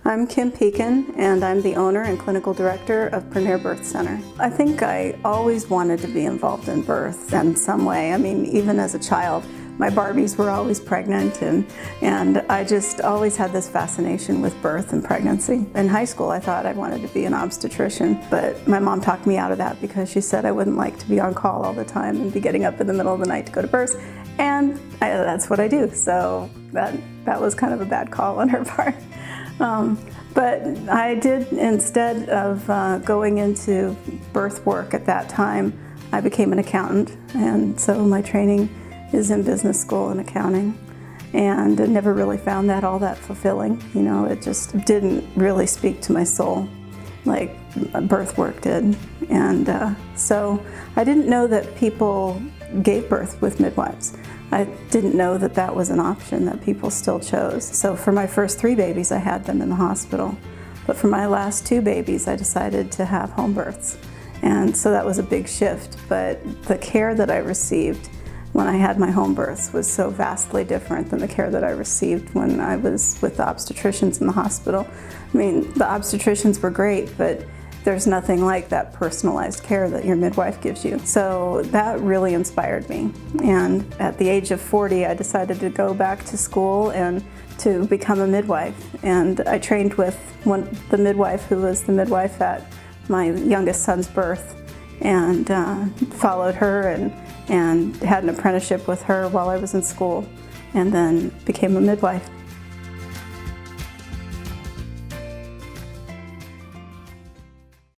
I'm Kim Pekin, and I'm the owner and clinical director of Premier Birth Center. I think I always wanted to be involved in birth in some way. I mean, even as a child, my Barbies were always pregnant, and I just always had this fascination with birth and pregnancy. In high school, I thought I wanted to be an obstetrician, but my mom talked me out of that because she said I wouldn't like to be on call all the time and be getting up in the middle of the night to go to births, and that's what I do. So that was kind of a bad call on her part. But I did, instead of going into birth work at that time, I became an accountant, and so my training is in business school and accounting, and I never really found that all that fulfilling. You know, it just didn't really speak to my soul like birth work did. And so I didn't know that people gave birth with midwives. I didn't know that that was an option that people still chose. So for my first 3 babies, I had them in the hospital. But for my last 2 babies, I decided to have home births. And so that was a big shift. But the care that I received when I had my home births was so vastly different than the care that I received when I was with the obstetricians in the hospital. I mean, the obstetricians were great, but there's nothing like that personalized care that your midwife gives you. So that really inspired me. And at the age of 40, I decided to go back to school and to become a midwife. And I trained with the midwife who was the midwife at my youngest son's birth, and followed her and had an apprenticeship with her while I was in school, and then became a midwife.